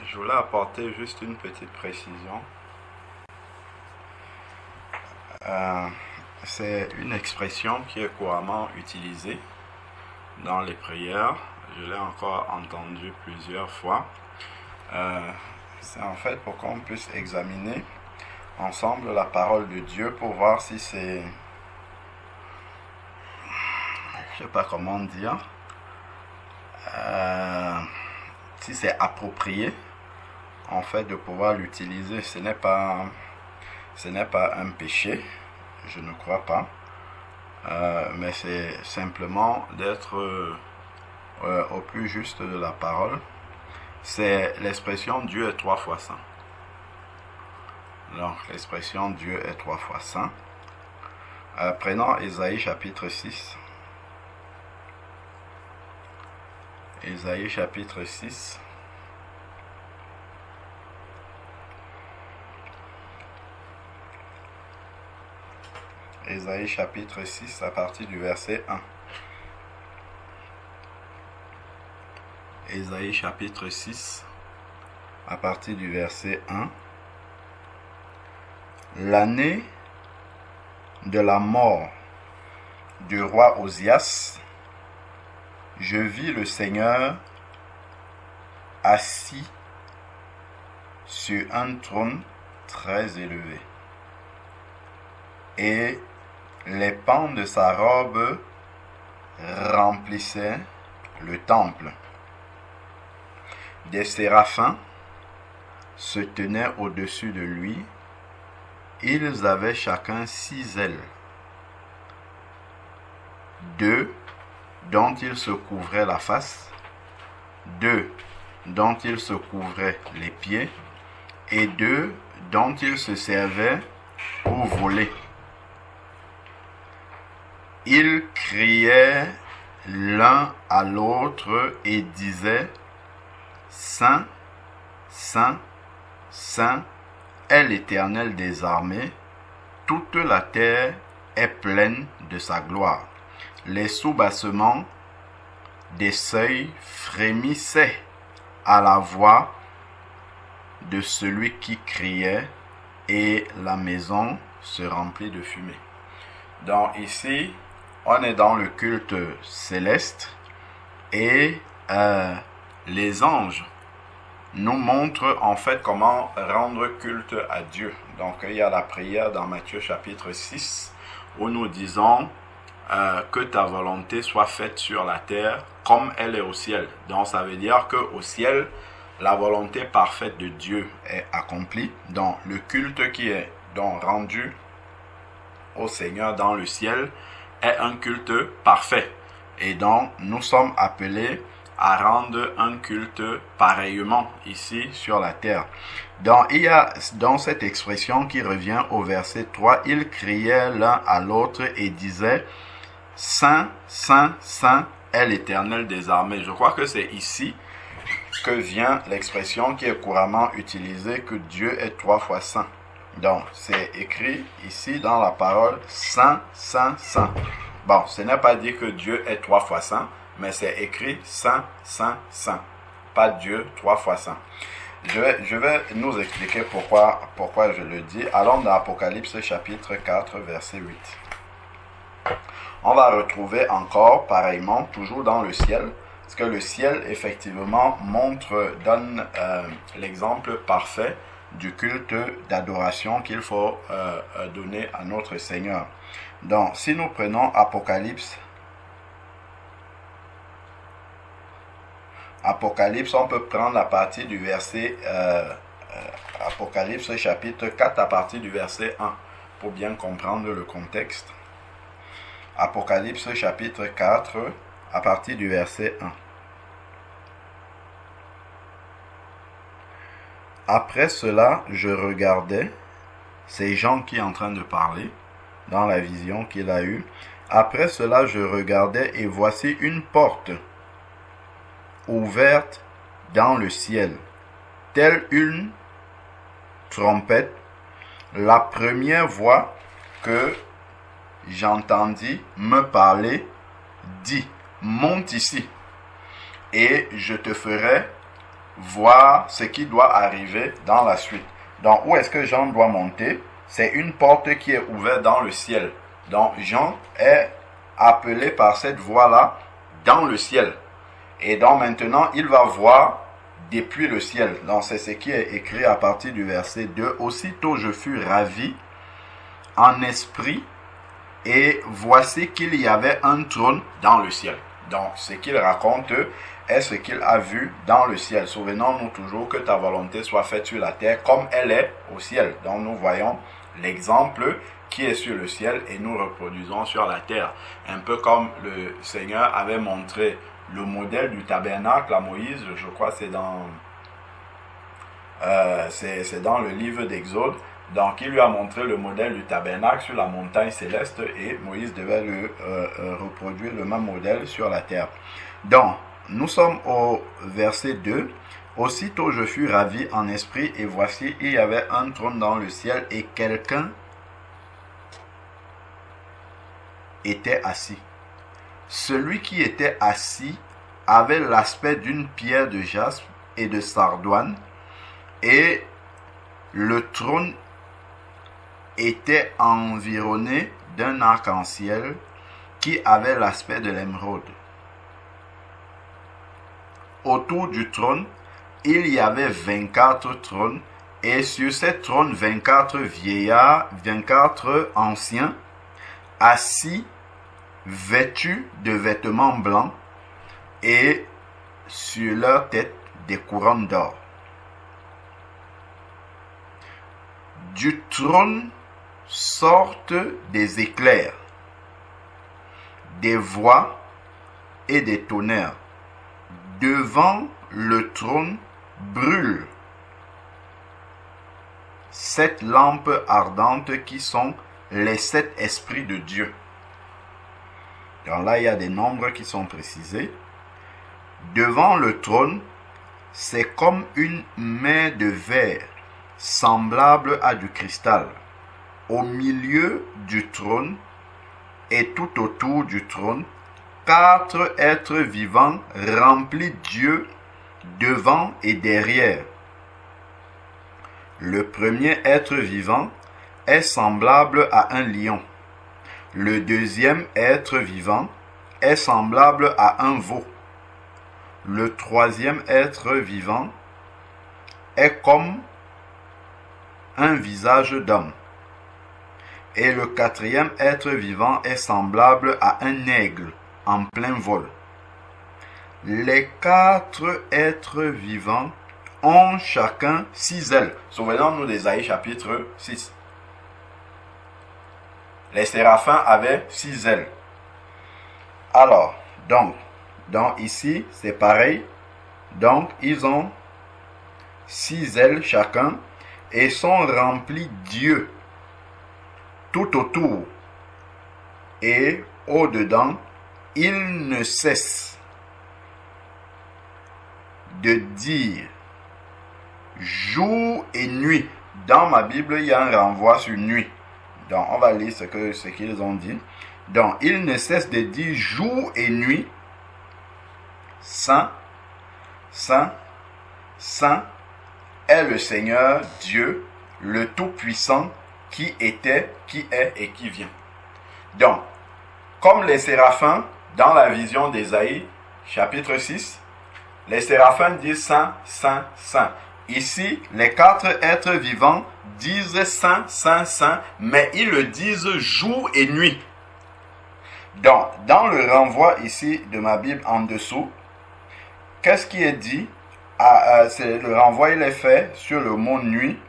Je voulais apporter juste une petite précision. C'est une expression qui est couramment utilisée dans les prières. Je l'ai encore entendue plusieurs fois. C'est en fait pour qu'on puisse examiner ensemble la parole de Dieu pour voir si c'est... Je ne sais pas comment dire. Si c'est approprié en fait de pouvoir l'utiliser. Ce n'est pas un péché, je ne crois pas, mais c'est simplement d'être au plus juste de la parole. C'est l'expression Dieu est 3 fois saint. Donc l'expression Dieu est 3 fois saint. Prenons Ésaïe chapitre 6. Ésaïe chapitre 6. Ésaïe chapitre 6 à partir du verset 1. Ésaïe chapitre 6 à partir du verset 1. L'année de la mort du roi Osias, je vis le Seigneur assis sur un trône très élevé, et les pans de sa robe remplissaient le temple. Des séraphins se tenaient au-dessus de lui. Ils avaient chacun 6 ailes. 2 dont ils se couvraient la face, 2 dont ils se couvraient les pieds, et 2 dont ils se servaient pour voler. Ils criaient l'un à l'autre et disaient: Saint, Saint, Saint est l'Éternel des armées, toute la terre est pleine de sa gloire. Les soubassements des seuils frémissaient à la voix de celui qui criait, et la maison se remplit de fumée. Donc ici, on est dans le culte céleste, et les anges nous montrent en fait comment rendre culte à Dieu. Donc il y a la prière dans Matthieu chapitre 6 où nous disons que ta volonté soit faite sur la terre comme elle est au ciel. Donc ça veut dire qu'au ciel, la volonté parfaite de Dieu est accomplie. Donc le culte qui est donc rendu au Seigneur dans le ciel est un culte parfait. Et donc nous sommes appelés à rendre un culte pareillement ici sur la terre. Donc il y a dans cette expression qui revient au verset 3, ils criaient l'un à l'autre et disaient: Saint, Saint, Saint est l'Éternel des armées. Je crois que c'est ici que vient l'expression qui est couramment utilisée, que Dieu est 3 fois saint. Donc c'est écrit ici dans la parole Saint, Saint, Saint. Bon, ce n'est pas dit que Dieu est 3 fois saint, mais c'est écrit Saint, Saint, Saint. Pas Dieu 3 fois saint. Je vais nous expliquer pourquoi je le dis. Allons dans Apocalypse chapitre 4, verset 8. On va retrouver encore, pareillement, toujours dans le ciel, parce que le ciel, effectivement, donne l'exemple parfait du culte d'adoration qu'il faut donner à notre Seigneur. Donc, si nous prenons Apocalypse, on peut prendre à partir du verset Apocalypse chapitre 4 à partir du verset 1 pour bien comprendre le contexte. Apocalypse chapitre 4 à partir du verset 1. Après cela, je regardais, c'est Jean qui est en train de parler dans la vision qu'il a eue. Après cela, je regardais et voici une porte ouverte dans le ciel, telle une trompette. La première voix que j'entendis me parler dit: monte ici, et je te ferai voir ce qui doit arriver dans la suite. Donc, où est-ce que Jean doit monter? C'est une porte qui est ouverte dans le ciel. Donc, Jean est appelé par cette voie-là dans le ciel. Et donc, maintenant, il va voir depuis le ciel. Donc, c'est ce qui est écrit à partir du verset 2. Aussitôt, je fus ravi en esprit, et voici qu'il y avait un trône dans le ciel. Donc, ce qu'il raconte est ce qu'il a vu dans le ciel. Souvenons-nous toujours que ta volonté soit faite sur la terre comme elle est au ciel. Donc, nous voyons l'exemple qui est sur le ciel et nous reproduisons sur la terre. Un peu comme le Seigneur avait montré le modèle du tabernacle à Moïse, je crois que c'est dans le livre d'Exode. Donc, il lui a montré le modèle du tabernacle sur la montagne céleste et Moïse devait reproduire le même modèle sur la terre. Donc, nous sommes au verset 2. Aussitôt je fus ravi en esprit et voici, il y avait un trône dans le ciel et quelqu'un était assis. Celui qui était assis avait l'aspect d'une pierre de jaspe et de sardoine et le trône était environné d'un arc-en-ciel qui avait l'aspect de l'émeraude. Autour du trône, il y avait 24 trônes, et sur ces trônes, 24 vieillards, 24 anciens, assis, vêtus de vêtements blancs, et sur leur tête, des couronnes d'or. Du trône sortent des éclairs, des voix et des tonnerres. Devant le trône brûlent 7 lampes ardentes qui sont les 7 esprits de Dieu. Donc là, il y a des nombres qui sont précisés. Devant le trône, c'est comme une mer de verre semblable à du cristal. Au milieu du trône et tout autour du trône, 4 êtres vivants remplis Dieu devant et derrière. Le premier être vivant est semblable à un lion. Le deuxième être vivant est semblable à un veau. Le troisième être vivant est comme un visage d'homme. Et le quatrième être vivant est semblable à un aigle en plein vol. Les 4 êtres vivants ont chacun 6 ailes. Souvenons-nous d'Ésaïe chapitre 6. Les séraphins avaient 6 ailes. Alors, donc ici, c'est pareil. Donc, ils ont 6 ailes chacun et sont remplis d'yeux tout autour. Et au-dedans, ils ne cessent de dire jour et nuit. Dans ma Bible, il y a un renvoi sur nuit. Donc, on va lire ce qu'ils ont dit. Donc, ils ne cessent de dire jour et nuit, Saint, Saint, Saint est le Seigneur Dieu, le Tout-Puissant, qui était, qui est et qui vient. Donc, comme les séraphins, dans la vision d'Ésaïe, chapitre 6, les séraphins disent Saint, Saint, Saint. Ici, les 4 êtres vivants disent Saint, Saint, Saint, mais ils le disent jour et nuit. Donc, dans le renvoi ici de ma Bible en dessous, qu'est-ce qui est dit? Le renvoi, il est fait sur le mot nuit.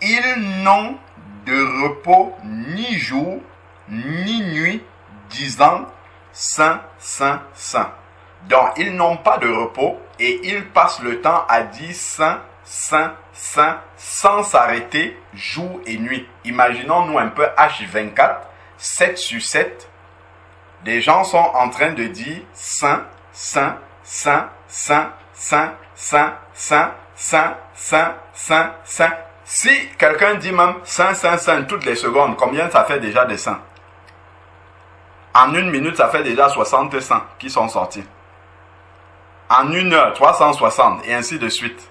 Ils n'ont de repos ni jour, ni nuit, disant Saint, Saint, Saint. Donc, ils n'ont pas de repos et ils passent le temps à dire Saint, Saint, Saint, sans s'arrêter jour et nuit. Imaginons-nous un peu H24, 7 sur 7. Des gens sont en train de dire Saint, Saint, Saint, Saint, Saint, Saint, Saint, Saint, Saint, Saint, Saint. Si quelqu'un dit même Saint, Saint, Saint toutes les secondes, combien ça fait déjà de saints? En 1 minute, ça fait déjà 60 saints qui sont sortis. En 1 heure, 360, et ainsi de suite.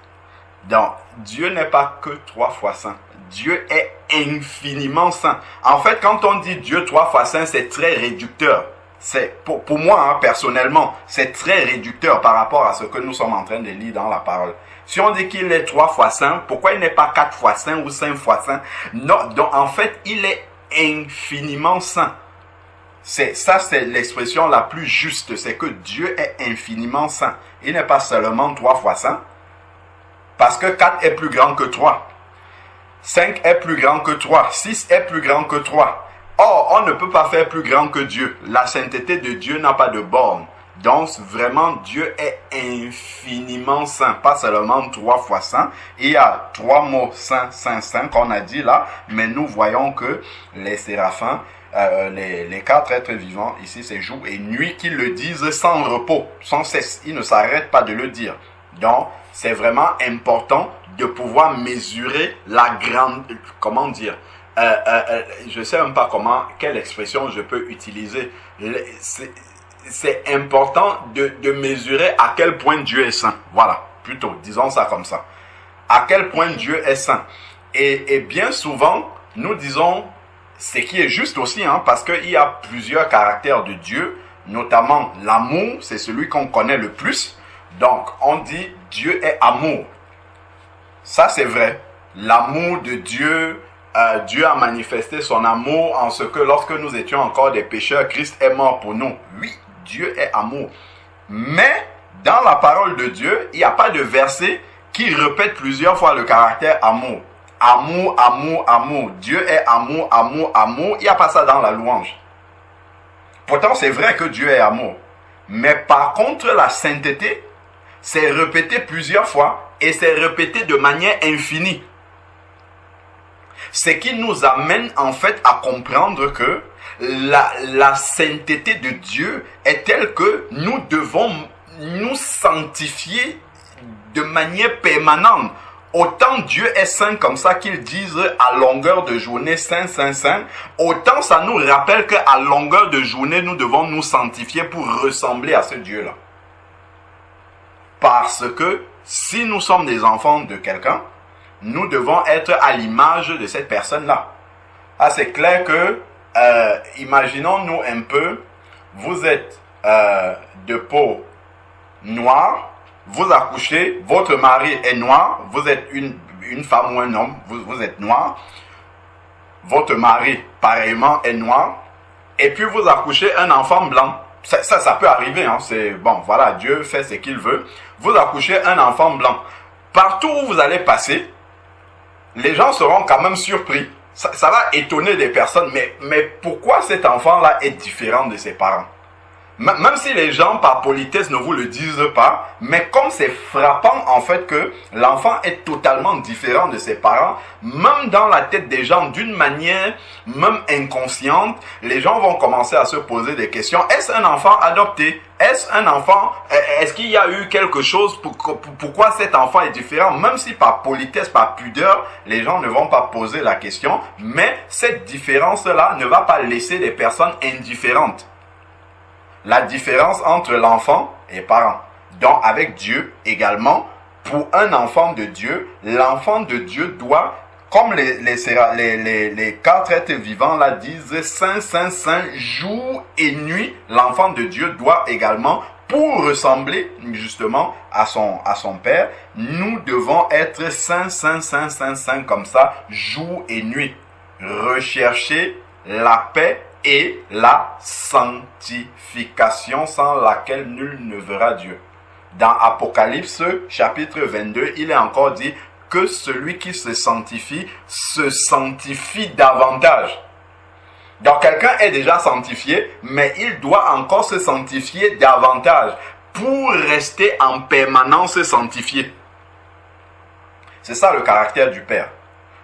Donc, Dieu n'est pas que 3 fois saint. Dieu est infiniment saint. En fait, quand on dit Dieu 3 fois saint, c'est très réducteur. C'est pour moi, hein, personnellement, c'est très réducteur par rapport à ce que nous sommes en train de lire dans la parole. Si on dit qu'il est 3 fois saint, pourquoi il n'est pas 4 fois saint ou 5 fois saint? Non, donc en fait, il est infiniment saint. Ça, c'est l'expression la plus juste. C'est que Dieu est infiniment saint. Il n'est pas seulement 3 fois saint. Parce que 4 est plus grand que 3. 5 est plus grand que 3. 6 est plus grand que 3. Or, on ne peut pas faire plus grand que Dieu. La sainteté de Dieu n'a pas de borne. Donc, vraiment, Dieu est infiniment saint. Pas seulement 3 fois saint. Il y a 3 mots saint, saint, saint qu'on a dit là. Mais nous voyons que les séraphins, les 4 êtres vivants, ici c'est jour et nuit, qu'ils le disent sans repos, sans cesse. Ils ne s'arrêtent pas de le dire. Donc, c'est vraiment important de pouvoir mesurer la grande... Comment dire? Je ne sais même pas quelle expression je peux utiliser. C'est important de mesurer à quel point Dieu est saint. Voilà, plutôt, disons ça comme ça. À quel point Dieu est saint. Et bien souvent, nous disons ce qui est juste aussi, hein, parce qu'il y a plusieurs caractères de Dieu, notamment l'amour, c'est celui qu'on connaît le plus. Donc, on dit Dieu est amour. Ça, c'est vrai. L'amour de Dieu, Dieu a manifesté son amour en ce que lorsque nous étions encore des pécheurs, Christ est mort pour nous. Oui, Dieu est amour. Mais, dans la parole de Dieu, il n'y a pas de verset qui répète plusieurs fois le caractère amour. Amour, amour, amour. Dieu est amour, amour, amour. Il n'y a pas ça dans la louange. Pourtant, c'est vrai que Dieu est amour. Mais par contre, la sainteté, c'est répété plusieurs fois et c'est répété de manière infinie. Ce qui nous amène en fait à comprendre que la sainteté de Dieu est telle que nous devons nous sanctifier de manière permanente. Autant Dieu est saint comme ça qu'ils disent à longueur de journée saint, saint, saint, autant ça nous rappelle qu'à longueur de journée nous devons nous sanctifier pour ressembler à ce Dieu-là. Parce que si nous sommes des enfants de quelqu'un, nous devons être à l'image de cette personne-là. Ah, c'est clair que, imaginons-nous un peu, vous êtes de peau noire, vous accouchez, votre mari est noir, vous êtes une femme ou un homme, vous êtes noir, votre mari pareillement est noir, et puis vous accouchez un enfant blanc. Ça peut arriver, hein, c'est bon, voilà, Dieu fait ce qu'il veut. Vous accouchez un enfant blanc. Partout où vous allez passer, les gens seront quand même surpris. Ça va étonner des personnes, mais pourquoi cet enfant-là est différent de ses parents? Même si les gens par politesse ne vous le disent pas, mais comme c'est frappant en fait que l'enfant est totalement différent de ses parents, même dans la tête des gens d'une manière même inconsciente, les gens vont commencer à se poser des questions. Est-ce un enfant adopté? Est-ce un enfant? Est-ce qu'il y a eu quelque chose? Pourquoi cet enfant est différent? Même si par politesse, par pudeur, les gens ne vont pas poser la question, mais cette différence-là ne va pas laisser les personnes indifférentes. La différence entre l'enfant et les parents. Donc avec Dieu également, pour un enfant de Dieu, l'enfant de Dieu doit, comme les 4 êtres vivants là disent, Saint, Saint, Saint, jour et nuit, l'enfant de Dieu doit également, pour ressembler justement à son Père, nous devons être Saint, Saint, Saint, Saint, Saint, comme ça, jour et nuit. Rechercher la paix et la sanctification sans laquelle nul ne verra Dieu. Dans Apocalypse chapitre 22, il est encore dit que celui qui se sanctifie davantage. Donc quelqu'un est déjà sanctifié, mais il doit encore se sanctifier davantage pour rester en permanence sanctifié. C'est ça le caractère du Père.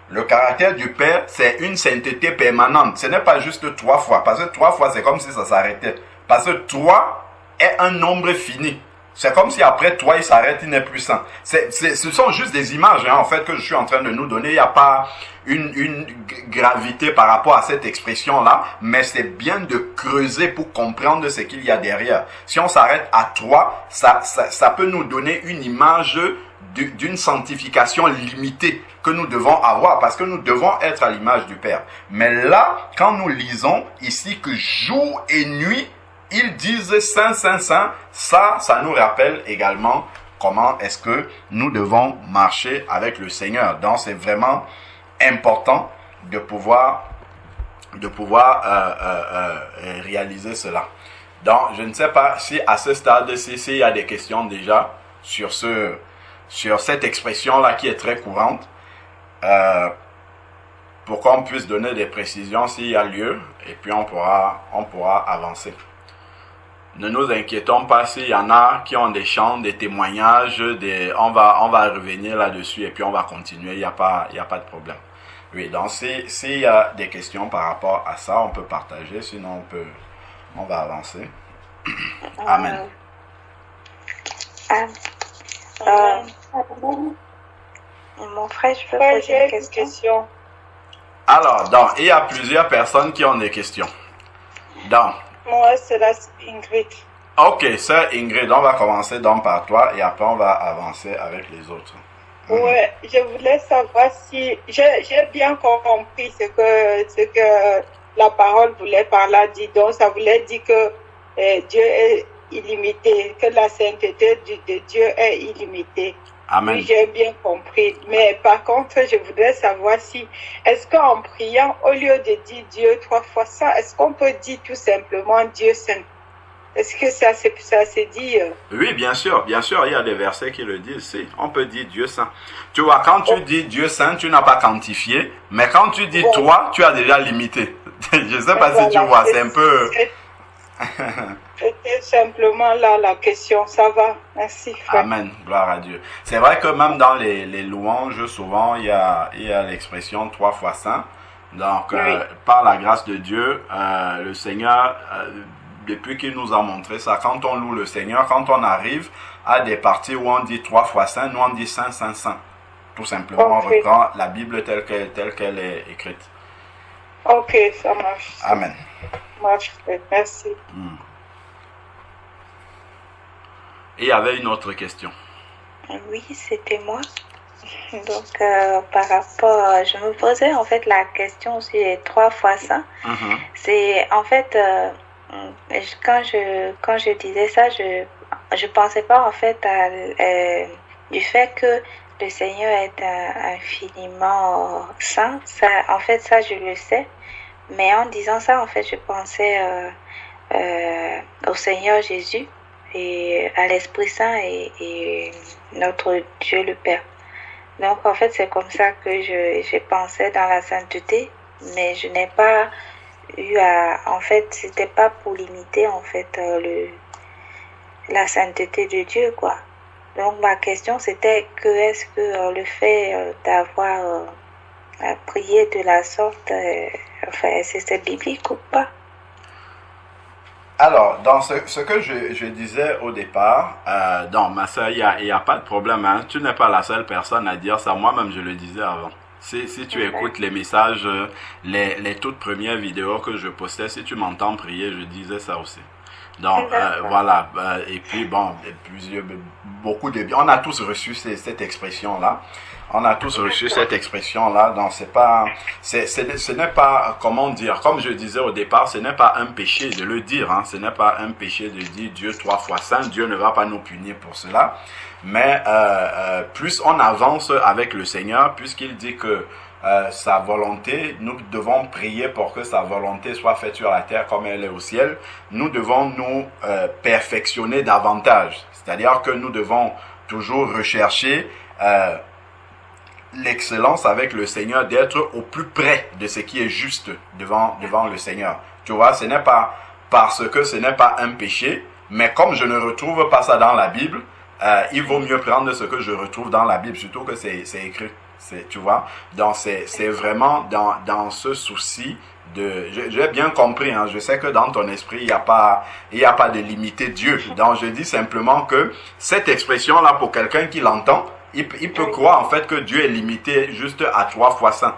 Le caractère du Père, c'est une sainteté permanente. Ce n'est pas juste 3 fois. Parce que 3 fois, c'est comme si ça s'arrêtait. Parce que 3 est un nombre fini. C'est comme si après toi, il s'arrête, il n'est plus saint. Ce sont juste des images, en fait, que je suis en train de nous donner. Il n'y a pas une gravité par rapport à cette expression-là, mais c'est bien de creuser pour comprendre ce qu'il y a derrière. Si on s'arrête à toi, ça peut nous donner une image d'une sanctification limitée que nous devons avoir, parce que nous devons être à l'image du Père. Mais là, quand nous lisons ici que jour et nuit, ils disent Saint, Saint, Saint, ça nous rappelle également comment est-ce que nous devons marcher avec le Seigneur. Donc c'est vraiment important de pouvoir réaliser cela. Donc je ne sais pas si à ce stade-ci, s'il y a des questions déjà sur cette expression-là qui est très courante, pour qu'on puisse donner des précisions s'il y a lieu, et puis on pourra avancer. Ne nous inquiétons pas s'il y en a qui ont des chants, des témoignages, on va revenir là-dessus et puis on va continuer, il n'y a pas de problème. Oui, donc s'il y a des questions par rapport à ça, on peut partager, sinon on va avancer. Amen. Mon frère, je peux poser une question? Alors, donc, il y a plusieurs personnes qui ont des questions. Donc, moi, c'est la Ingrid. Ok, sœur Ingrid, on va commencer donc par toi et après on va avancer avec les autres. Ouais, je voulais savoir si j'ai bien compris ce que la parole voulait par là dire. Donc, ça voulait dire que Dieu est illimité, que la sainteté de Dieu est illimitée. Amen. Oui, j'ai bien compris. Mais par contre, je voudrais savoir si, est-ce qu'en priant, au lieu de dire Dieu 3 fois ça, est-ce qu'on peut dire tout simplement Dieu saint? Est-ce que ça se dit? Oui, bien sûr, il y a des versets qui le disent. Si, on peut dire Dieu saint. Tu vois, quand tu dis Dieu saint, tu n'as pas quantifié, mais quand tu dis toi, tu as déjà limité. Je ne sais pas si tu vois, c'est un peu... C'était simplement là la question, ça va, merci frère. Amen, gloire à Dieu. C'est vrai que même dans les louanges, souvent il y a l'expression 3 fois saint. Donc, oui. Par la grâce de Dieu, le Seigneur, depuis qu'il nous a montré ça, quand on loue le Seigneur, quand on arrive à des parties où on dit 3 fois saint, nous on dit saint, saint, saint. Tout simplement, okay. On reprend la Bible telle qu'elle est écrite. Ok, ça marche. Amen. Ça marche, merci. Et il y avait une autre question. Oui, c'était moi. Donc, par rapport, je me posais en fait la question sur les 3 fois ça. C'est en fait, quand je disais ça, je pensais pas en fait du fait que le Seigneur est infiniment saint. Ça, en fait, ça je le sais. Mais en disant ça, en fait, je pensais au Seigneur Jésus et à l'Esprit Saint et notre Dieu le Père. Donc en fait c'est comme ça que j'ai pensé dans la sainteté, mais je n'ai pas eu en fait c'était pas pour limiter en fait la sainteté de Dieu quoi. Donc ma question c'était que est-ce que le fait d'avoir prié de la sorte, enfin est-ce que c'est biblique ou pas? Alors, dans ce que je disais au départ, donc ma soeur, il y a pas de problème, hein. Tu n'es pas la seule personne à dire ça. Moi-même, je le disais avant. Si tu écoutes les messages, les toutes premières vidéos que je postais, si tu m'entends prier, je disais ça aussi. Donc, voilà. Et puis, bon, beaucoup de... On a tous reçu cette expression-là. On a tous reçu cette expression-là, donc ce n'est pas, comment dire, comme je disais au départ, ce n'est pas un péché de le dire, hein, ce n'est pas un péché de dire Dieu 3 fois saint, Dieu ne va pas nous punir pour cela, mais plus on avance avec le Seigneur, puisqu'il dit que sa volonté, nous devons prier pour que sa volonté soit faite sur la terre comme elle est au ciel, nous devons nous perfectionner davantage, c'est-à-dire que nous devons toujours rechercher l'excellence avec le Seigneur, d'être au plus près de ce qui est juste devant le Seigneur. Tu vois, ce n'est pas parce que ce n'est pas un péché, mais comme je ne retrouve pas ça dans la Bible, il vaut mieux prendre ce que je retrouve dans la Bible, surtout que c'est écrit. Tu vois? Donc, c'est vraiment dans ce souci de... J'ai bien compris, hein, je sais que dans ton esprit, il n'y a pas de limiter Dieu. Donc, je dis simplement que cette expression-là, pour quelqu'un qui l'entend, il peut croire en fait que Dieu est limité juste à 3 fois saint.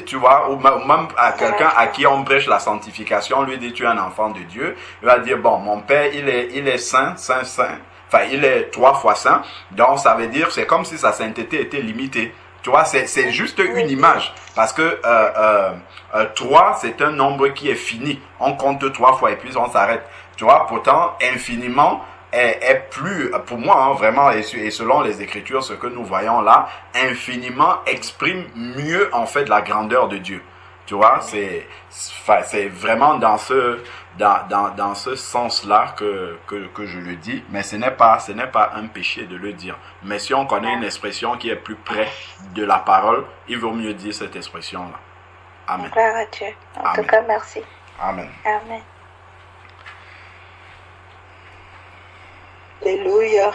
Tu vois, ou même à quelqu'un à qui on prêche la sanctification, on lui dit tu es un enfant de Dieu, il va dire bon, mon père il est saint, enfin il est 3 fois saint, donc ça veut dire c'est comme si sa sainteté était limitée. Tu vois, c'est juste une image, parce que 3 c'est un nombre qui est fini, on compte 3 fois et puis on s'arrête. Tu vois, pourtant infiniment est plus, pour moi, hein, vraiment, et selon les Écritures, ce que nous voyons là, infiniment exprime mieux, en fait, la grandeur de Dieu. Tu vois, c'est vraiment dans ce sens-là que je le dis, mais ce n'est pas un péché de le dire. Mais si on connaît une expression qui est plus près de la parole, il vaut mieux dire cette expression-là. Amen. Gloire à Dieu. En tout cas, merci. Amen. Amen. Alléluia.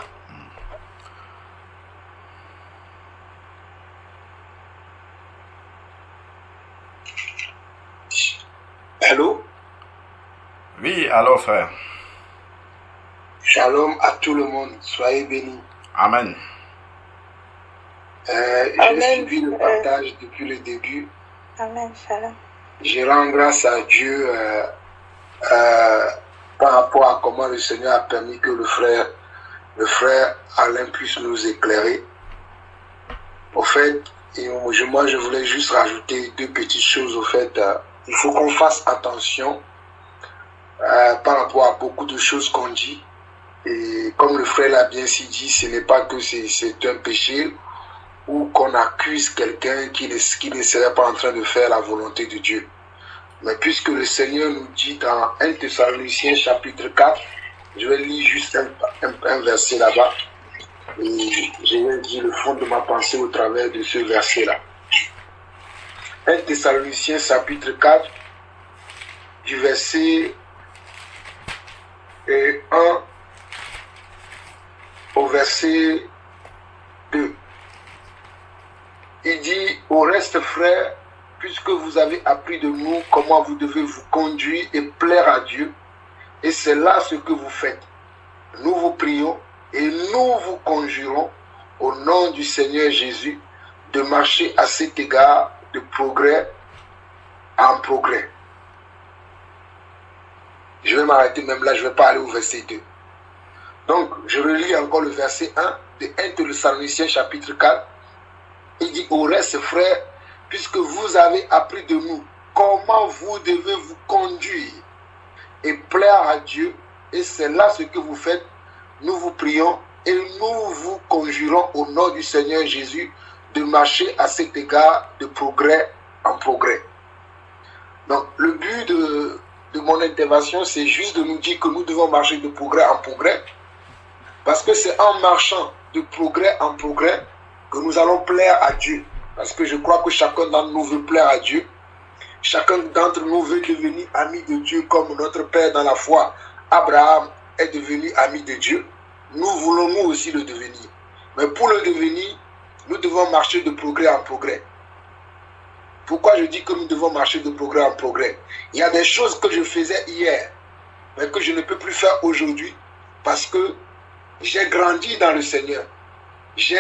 Allô? Oui, allô frère. Shalom à tout le monde, soyez bénis. Amen. J'ai suivi le partage depuis le début. Amen, shalom. Je rends grâce à Dieu par rapport à comment le Seigneur a permis que le frère Alain puisse nous éclairer. Au fait, moi je voulais juste rajouter 2 petites choses. Au fait, il faut qu'on fasse attention par rapport à beaucoup de choses qu'on dit. Et comme le frère l'a bien si dit, ce n'est pas que c'est un péché ou qu'on accuse quelqu'un qui ne serait pas en train de faire la volonté de Dieu. Mais puisque le Seigneur nous dit dans 1 Thessaloniciens chapitre 4, je vais lire juste un verset là-bas. Et je vais dire le fond de ma pensée au travers de ce verset-là. 1 Thessaloniciens chapitre 4, du verset 1 au verset 2. Il dit, au reste frères, puisque vous avez appris de nous comment vous devez vous conduire et plaire à Dieu, et c'est là ce que vous faites. Nous vous prions et nous vous conjurons au nom du Seigneur Jésus de marcher à cet égard de progrès en progrès. Je vais m'arrêter même là, je ne vais pas aller au verset 2. Donc, je relis encore le verset 1 de 1 Thessaloniciens chapitre 4. Il dit, au reste frères, puisque vous avez appris de nous comment vous devez vous conduire et plaire à Dieu, et c'est là ce que vous faites, nous vous prions et nous vous conjurons au nom du Seigneur Jésus de marcher à cet égard de progrès en progrès. Donc, le but de mon intervention, c'est juste de nous dire que nous devons marcher de progrès en progrès, parce que c'est en marchant de progrès en progrès que nous allons plaire à Dieu. Parce que je crois que chacun d'entre nous veut plaire à Dieu. Chacun d'entre nous veut devenir ami de Dieu comme notre Père dans la foi, Abraham, est devenu ami de Dieu. Nous voulons nous aussi le devenir. Mais pour le devenir, nous devons marcher de progrès en progrès. Pourquoi je dis que nous devons marcher de progrès en progrès? Il y a des choses que je faisais hier, mais que je ne peux plus faire aujourd'hui parce que j'ai grandi dans le Seigneur. J'ai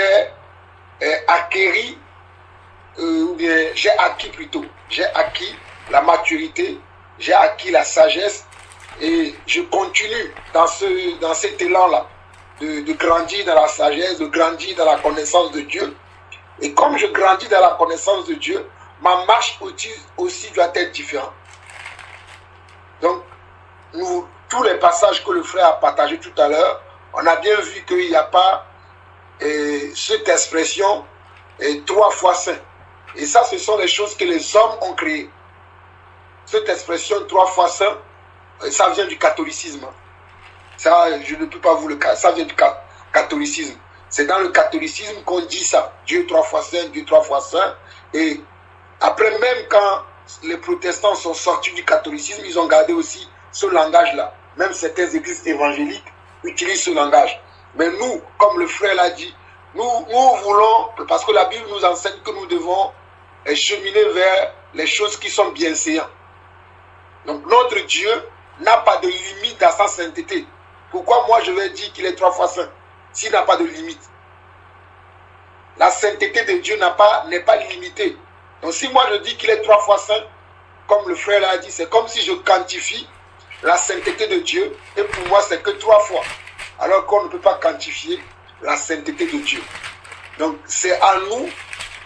acquis la maturité, j'ai acquis la sagesse et je continue dans cet élan-là de grandir dans la sagesse, de grandir dans la connaissance de Dieu. Et comme je grandis dans la connaissance de Dieu, ma marche aussi doit être différente. Donc, tous les passages que le frère a partagés tout à l'heure, on a bien vu qu'il n'y a pas cette expression 3 fois saint. Et ça, ce sont les choses que les hommes ont créées. Cette expression 3 fois saint, ça vient du catholicisme. Ça, je ne peux pas vous le dire. Ça vient du catholicisme. C'est dans le catholicisme qu'on dit ça. Dieu 3 fois saint, Dieu 3 fois saint. Et après, même quand les protestants sont sortis du catholicisme, ils ont gardé aussi ce langage-là. Même certaines églises évangéliques utilisent ce langage. Mais nous, comme le frère l'a dit, Nous voulons, parce que la Bible nous enseigne que nous devons cheminer vers les choses qui sont bienséantes. Donc notre Dieu n'a pas de limite à sa sainteté. Pourquoi moi je vais dire qu'il est 3 fois saint s'il n'a pas de limite? La sainteté de Dieu n'est pas limitée. Donc si moi je dis qu'il est 3 fois saint, comme le frère l'a dit, c'est comme si je quantifie la sainteté de Dieu, et pour moi c'est que 3 fois. Alors qu'on ne peut pas quantifier la sainteté de Dieu. Donc c'est à nous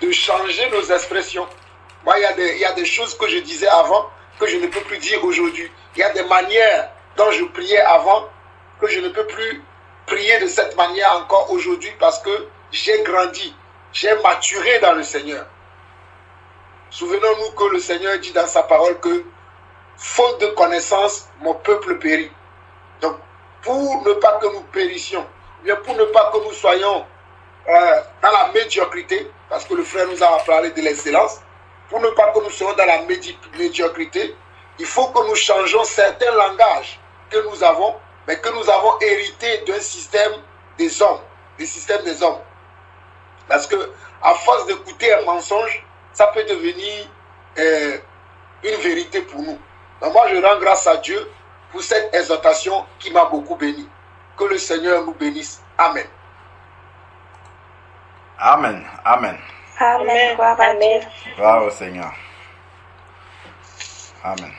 de changer nos expressions. Moi il y a des choses que je disais avant que je ne peux plus dire aujourd'hui. Il y a des manières dont je priais avant que je ne peux plus prier de cette manière encore aujourd'hui parce que j'ai grandi, j'ai maturé dans le Seigneur. Souvenons-nous que le Seigneur dit dans sa parole que faute de connaissance, mon peuple périt. Donc, pour ne pas que nous périssions, bien pour ne pas que nous soyons dans la médiocrité, parce que le frère nous a parlé de l'excellence, pour ne pas que nous soyons dans la médiocrité, il faut que nous changions certains langages que nous avons, mais que nous avons hérité d'un système des hommes, du système des hommes. Parce que à force d'écouter un mensonge, ça peut devenir une vérité pour nous. Donc moi, je rends grâce à Dieu pour cette exhortation qui m'a beaucoup béni. Que le Seigneur nous bénisse. Amen. Amen. Amen. Amen. Gloire à Dieu. Gloire au Seigneur. Amen.